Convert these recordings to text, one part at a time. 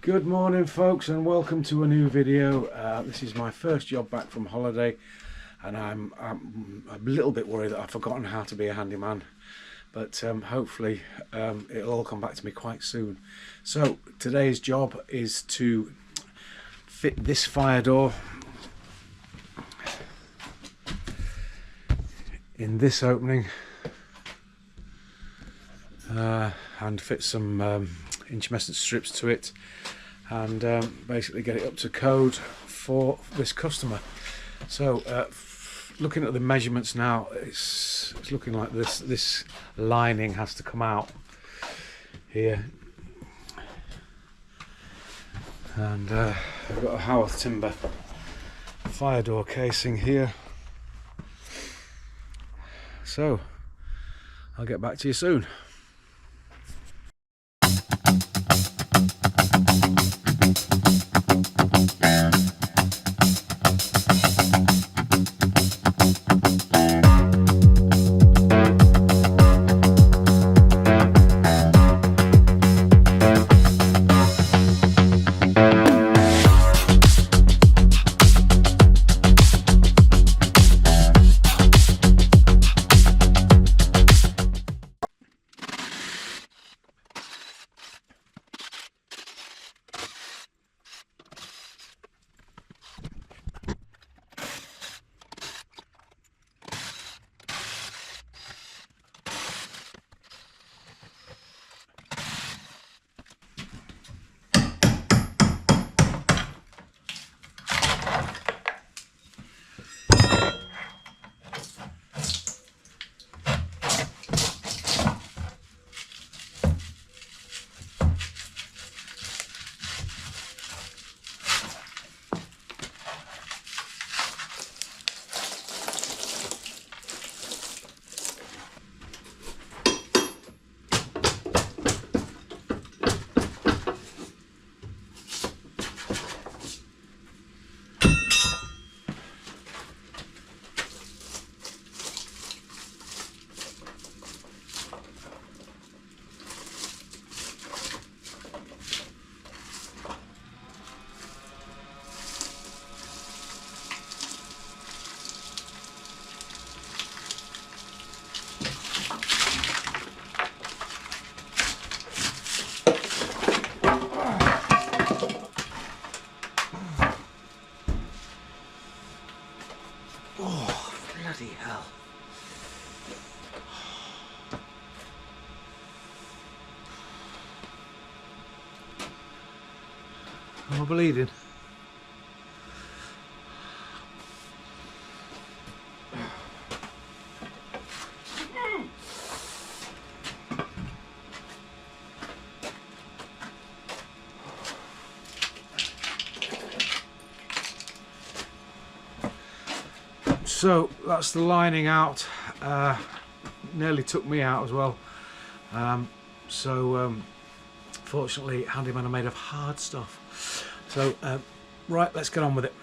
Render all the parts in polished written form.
Good morning folks, and welcome to a new video. This is my first job back from holiday, and I'm a little bit worried that I've forgotten how to be a handyman, but hopefully it'll all come back to me quite soon. So today's job is to fit this fire door in this opening and fit some inchmetal strips to it, and basically get it up to code for this customer. So looking at the measurements now, it's looking like this lining has to come out here, and I've got a Howarth timber fire door casing here, so I'll get back to you soon. Oh, bloody hell. I'm bleeding. So that's the lining out. Nearly took me out as well. Fortunately, handymen are made of hard stuff. So right, let's get on with it.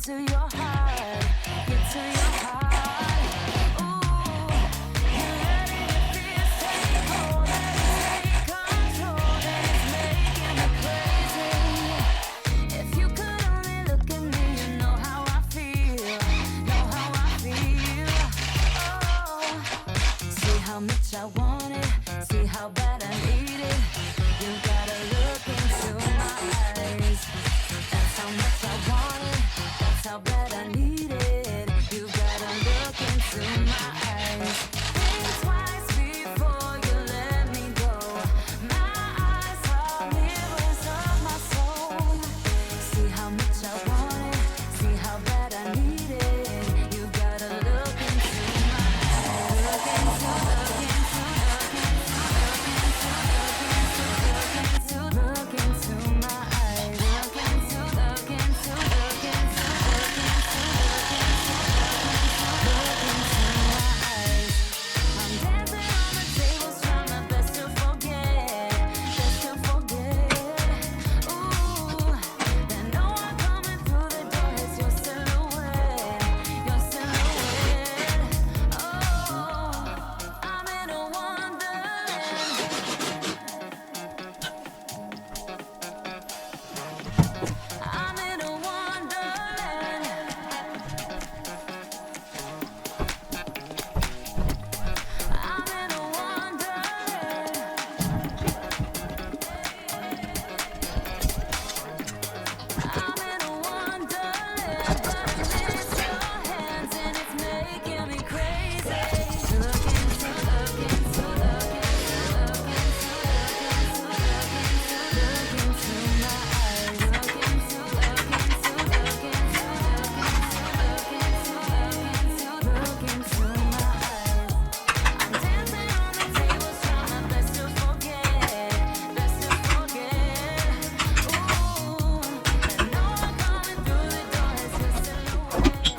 to your heart, get to your heart. Ooh, you're letting your fears take hold and take control, and it's making me crazy. If you could only look at me, you know how I feel, know how I feel. Oh, see how much I want it, see how bad I need it. You gotta look into my eyes. That's how much I want it, that's how bad I need it. You gotta look into my eyes. Think twice before you let me go. My eyes are mirrors of my soul. See how much I want it, see how bad I need it. You gotta look into my eyes. Look into, look into, look into, look into my eyes. Look into, look into, look into, look into my eyes. I'm dancing on the tables, trying my best to forget, best to forget. Ooh, then no one coming through the door is your silhouette, your silhouette. Oh, I'm in a wonderland. I'm in a wonderland. I'm in a wonderland. I'm in a wonderland, but I miss your hands and it's making me crazy. Look into, look into, look into, look into, look into my eyes. Look into, look into, look into, look into my eyes. I'm dancing on the tables, trying my best to forget, best to forget. Ooh, and no one coming through the door is your silhouette.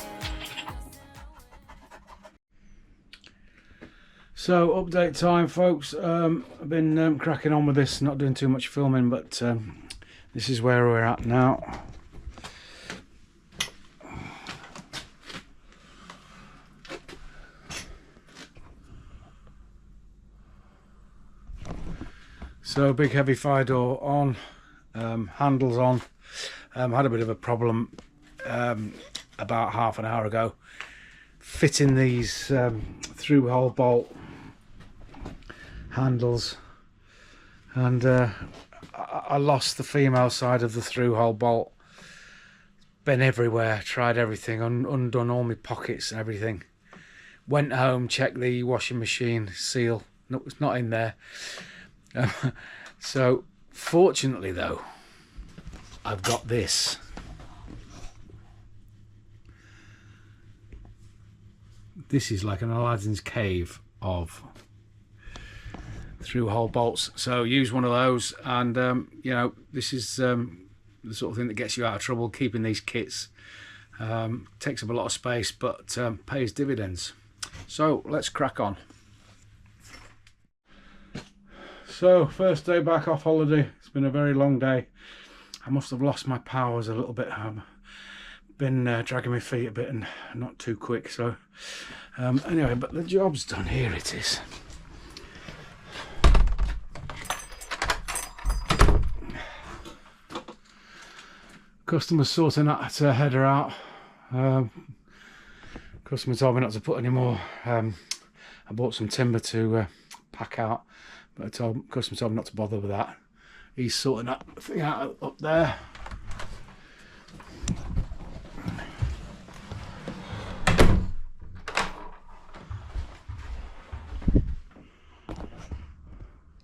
So update time, folks. I've been cracking on with this, not doing too much filming, but this is where we're at now. So big heavy fire door on, handles on. Had a bit of a problem about half an hour ago fitting these through hole bolt handles, and I lost the female side of the through hole bolt. Been everywhere, tried everything, undone all my pockets and everything. Went home, checked the washing machine seal, no, it's not in there. So fortunately though, I've got this. This is like an Aladdin's cave of through hole bolts. So use one of those, and you know, this is the sort of thing that gets you out of trouble. Keeping these kits takes up a lot of space, but pays dividends. So let's crack on. So first day back off holiday. It's been a very long day. I must have lost my powers a little bit. I've been dragging my feet a bit and not too quick. So anyway, but the job's done. Here it is. Customer's sorting that header out. Customer told me not to put any more. I bought some timber to pack out, but customer told me not to bother with that. He's sorting that thing out up there.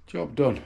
Job done.